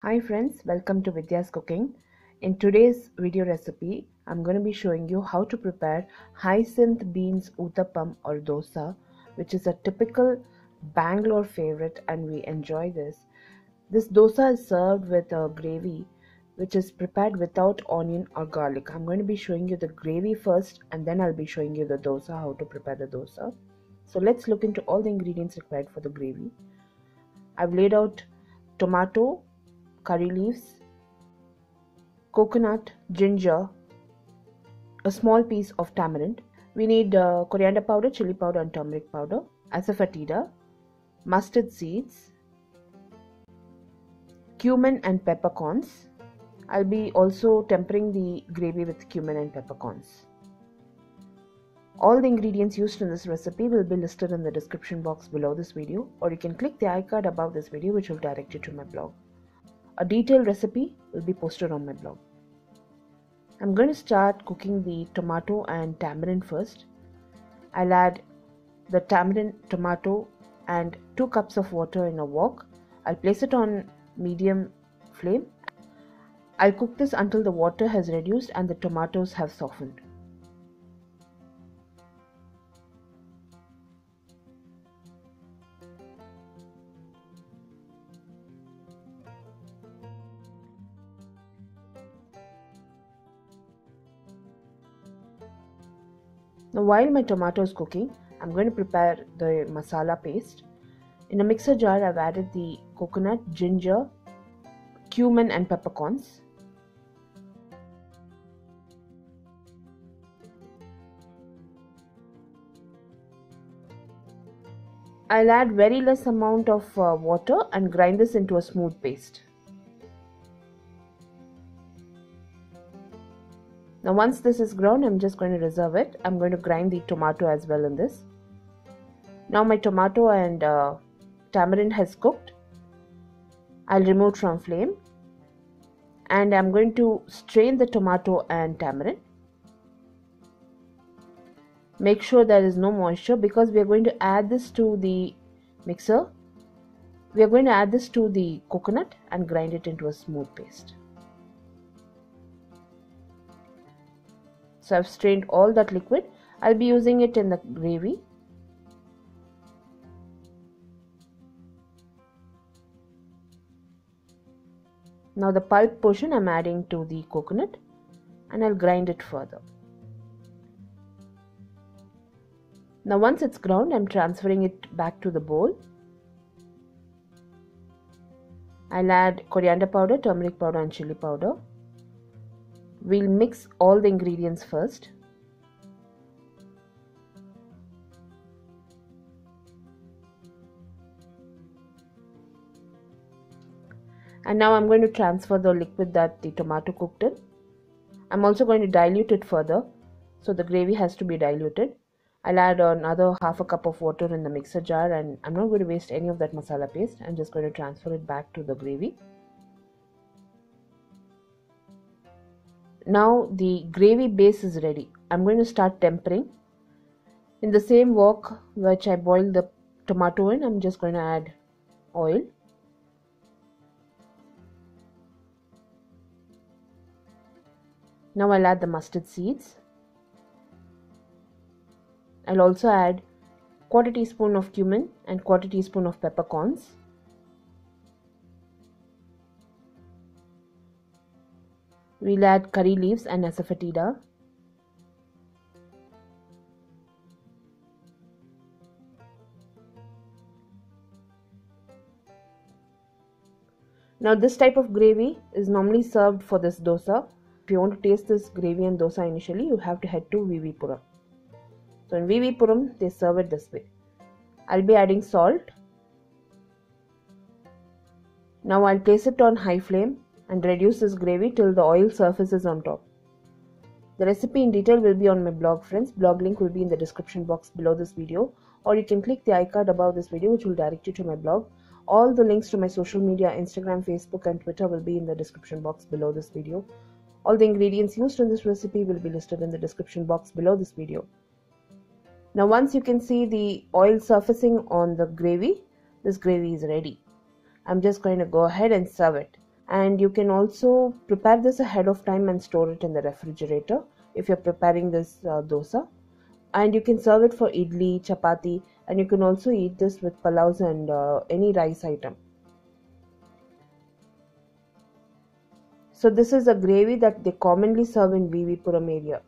Hi friends, welcome to Vidyascooking. In today's video recipe, I'm going to be showing you how to prepare hyacinth beans Uthappam or Dosa, which is a typical Bangalore favorite and we enjoy this. This dosa is served with a gravy which is prepared without onion or garlic. I'm going to be showing you the gravy first and then I'll be showing you the dosa, how to prepare the dosa. So let's look into all the ingredients required for the gravy. I've laid out tomato, curry leaves, coconut, ginger, a small piece of tamarind. We need coriander powder, chili powder and turmeric powder, Asafoetida, mustard seeds, cumin and peppercorns. I'll be also tempering the gravy with cumin and peppercorns. All the ingredients used in this recipe will be listed in the description box below this video, or you can click the icon above this video which will direct you to my blog. A detailed recipe will be posted on my blog. I'm going to start cooking the tomato and tamarind first. I'll add the tamarind, tomato and 2 cups of water in a wok. I'll place it on medium flame. I'll cook this until the water has reduced and the tomatoes have softened. Now while my tomato is cooking, I'm going to prepare the masala paste. In a mixer jar, I've added the coconut, ginger, cumin and peppercorns. I'll add very less amount of water and grind this into a smooth paste. Now once this is ground, I'm just going to reserve it. I'm going to grind the tomato as well in this. Now my tomato and tamarind has cooked. I'll remove from flame and I'm going to strain the tomato and tamarind. Make sure there is no moisture because we are going to add this to the mixer. We are going to add this to the coconut and grind it into a smooth paste. So I've strained all that liquid. I'll be using it in the gravy. Now the pulp portion I'm adding to the coconut and I'll grind it further. Now once it's ground, I'm transferring it back to the bowl. I'll add coriander powder, turmeric powder and chili powder. We'll mix all the ingredients first. And now I'm going to transfer the liquid that the tomato cooked in. I'm also going to dilute it further, so the gravy has to be diluted. I'll add another half a cup of water in the mixer jar and I'm not going to waste any of that masala paste. I'm just going to transfer it back to the gravy. Now the gravy base is ready. I'm going to start tempering. In the same wok which I boiled the tomato in, I'm just going to add oil. Now I'll add the mustard seeds. I'll also add 1/4 teaspoon of cumin and 1/4 teaspoon of peppercorns. We'll add curry leaves and asafoetida. Now this type of gravy is normally served for this dosa. If you want to taste this gravy and dosa initially, you have to head to Vidyascooking. So in Vidyascooking, they serve it this way. I'll be adding salt. Now I'll place it on high flame and reduce this gravy till the oil surfaces on top. The recipe in detail will be on my blog, friends. Blog link will be in the description box below this video, or you can click the icon above this video which will direct you to my blog. All the links to my social media, Instagram, Facebook and Twitter will be in the description box below this video. All the ingredients used in this recipe will be listed in the description box below this video. Now once you can see the oil surfacing on the gravy, this gravy is ready. I'm just going to go ahead and serve it. And you can also prepare this ahead of time and store it in the refrigerator if you're preparing this dosa. And you can serve it for idli, chapati, and you can also eat this with palaus and any rice item. So this is a gravy that they commonly serve in Vivipuram area.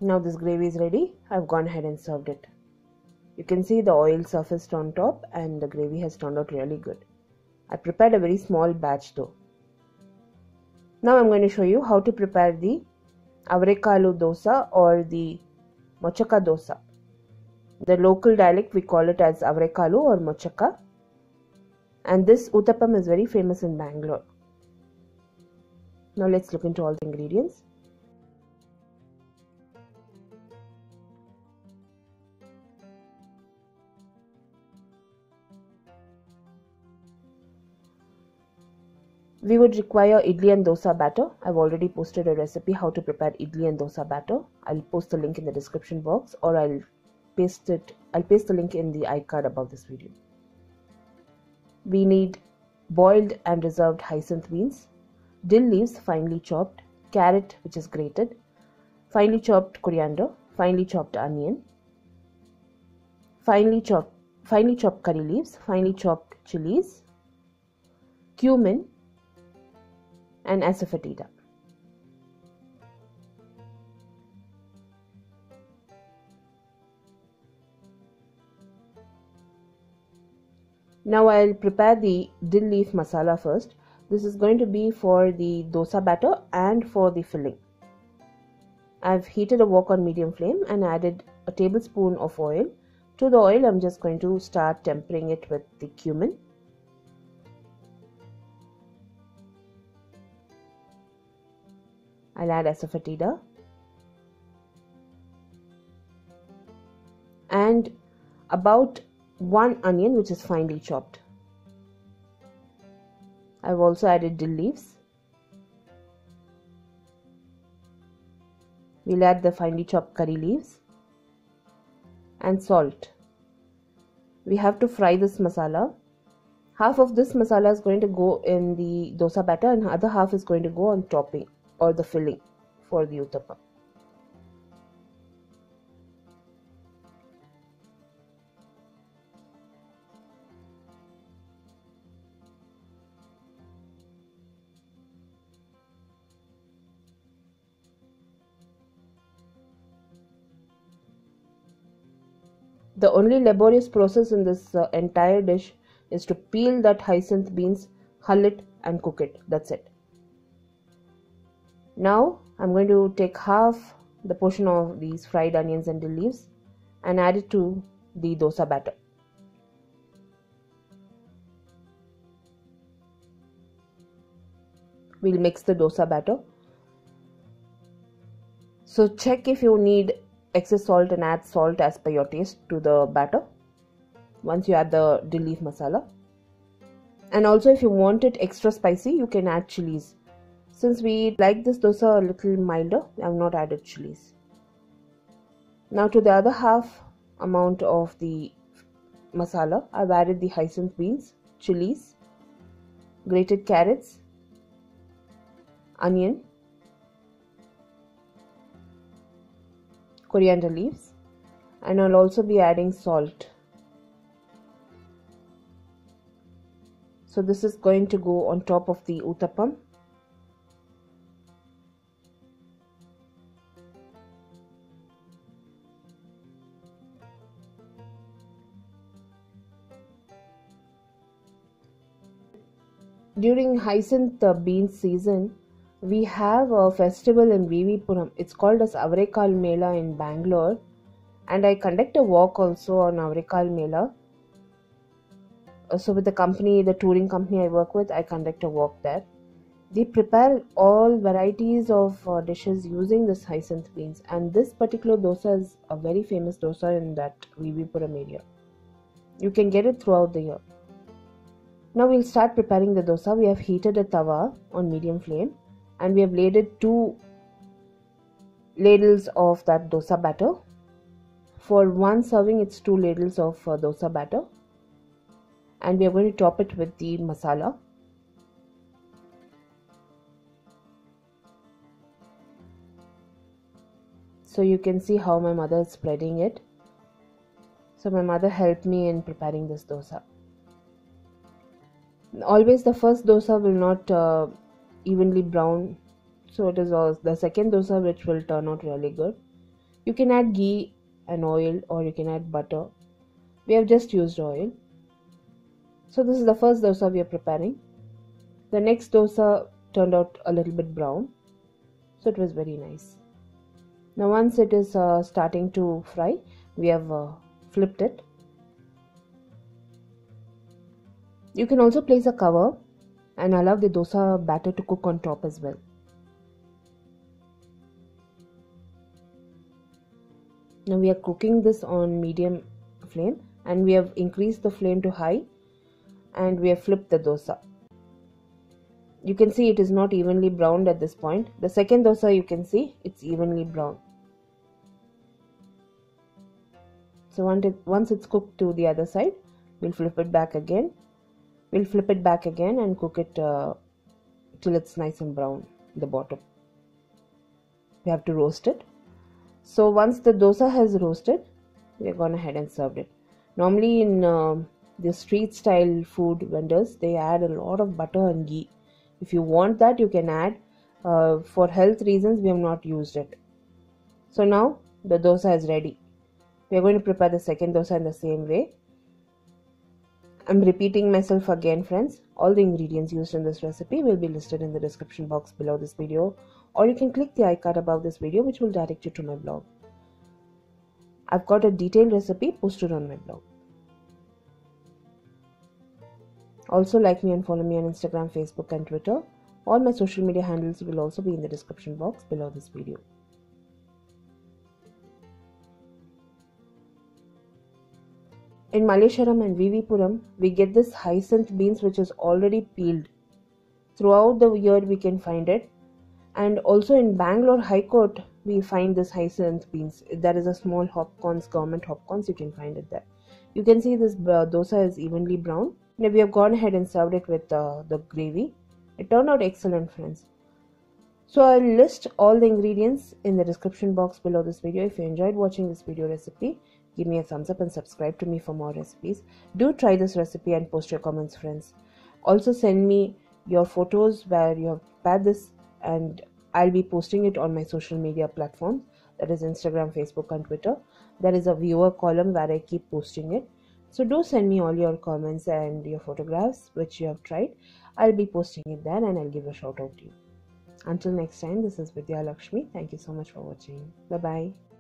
Now this gravy is ready. I've gone ahead and served it. You can see the oil surfaced on top and the gravy has turned out really good. I prepared a very small batch though. Now I'm going to show you how to prepare the Avarekalu dosa or the mochaka dosa. The local dialect we call it as Avarekalu or mochaka. And this Uthappam is very famous in Bangalore. Now let's look into all the ingredients. We would require idli and dosa batter. I've already posted a recipe how to prepare idli and dosa batter. I'll post the link in the description box, or I'll paste the link in the iCard above this video. We need boiled and reserved hyacinth beans, dill leaves finely chopped, carrot which is grated, finely chopped coriander, finely chopped onion, finely chopped curry leaves, finely chopped chilies, cumin, and Asafoetida. Now I'll prepare the dill leaf masala first. This is going to be for the dosa batter and for the filling. I've heated a wok on medium flame and added a tablespoon of oil. To the oil, I'm just going to start tempering it with the cumin. I'll add Asafoetida and about 1 onion which is finely chopped. I've also added dill leaves. We'll add the finely chopped curry leaves and salt. We have to fry this masala. Half of this masala is going to go in the dosa batter and the other half is going to go on topping or the filling for the Uthappam. The only laborious process in this entire dish is to peel that hyacinth beans, hull it and cook it. That's it. Now I'm going to take half the portion of these fried onions and dill leaves and add it to the dosa batter. We'll mix the dosa batter. So check if you need excess salt and add salt as per your taste to the batter once you add the dill leaf masala. And also if you want it extra spicy, you can add chilies. Since we like this dosa a little milder, I have not added chilies. Now to the other half amount of the masala, I've added the hyacinth beans, chilies, grated carrots, onion, coriander leaves, and I'll also be adding salt. So this is going to go on top of the Uthappam. During hyacinth bean season, we have a festival in Vivipuram. It's called as Avarekalu Mela in Bangalore, and I conduct a walk also on Avarekalu Mela. So with the company, the touring company I work with, I conduct a walk there. They prepare all varieties of dishes using this hyacinth beans, and this particular dosa is a very famous dosa in that Vivipuram area. You can get it throughout the year. Now we'll start preparing the dosa. We have heated a tawa on medium flame and we have ladled 2 ladles of that dosa batter. For one serving, it's 2 ladles of dosa batter. and we are going to top it with the masala. So you can see how my mother is spreading it. So my mother helped me in preparing this dosa. Always the first dosa will not evenly brown, so it is also the second dosa which will turn out really good. You can add ghee and oil, or you can add butter. We have just used oil. So this is the first dosa we are preparing. The next dosa turned out a little bit brown, so it was very nice. Now once it is starting to fry, we have flipped it. You can also place a cover and allow the dosa batter to cook on top as well. Now we are cooking this on medium flame, and we have increased the flame to high, and we have flipped the dosa. You can see it is not evenly browned at this point. The second dosa, you can see it's evenly brown. So once it's cooked to the other side, we'll flip it back again. We'll flip it back again and cook it till it's nice and brown the bottom. We have to roast it. So once the dosa has roasted, we're gone ahead and served it. Normally in the street style food vendors, they add a lot of butter and ghee. If you want that, you can add. For health reasons, we have not used it. So now the dosa is ready. We are going to prepare the second dosa in the same way. I'm repeating myself again, friends. All the ingredients used in this recipe will be listed in the description box below this video, or you can click the icon above this video, which will direct you to my blog. I've got a detailed recipe posted on my blog. Also, like me and follow me on Instagram, Facebook and Twitter. All my social media handles will also be in the description box below this video. In Malleshwaram and Vivipuram, we get this hyacinth beans which is already peeled. Throughout the year we can find it. And also in Bangalore High Court, we find this hyacinth beans. There is a small hopcorns, government hopcorns, you can find it there. You can see this dosa is evenly brown. Now we have gone ahead and served it with the gravy. It turned out excellent, friends. So I'll list all the ingredients in the description box below this video. If you enjoyed watching this video recipe, give me a thumbs up and subscribe to me for more recipes. Do try this recipe and post your comments, friends. Also send me your photos where you have prepared this, and I'll be posting it on my social media platforms, that is Instagram, Facebook and Twitter. There is a viewer column where I keep posting it. So do send me all your comments and your photographs which you have tried. I'll be posting it there and I'll give a shout out to you. Until next time, this is Vidya Lakshmi. Thank you so much for watching. Bye bye.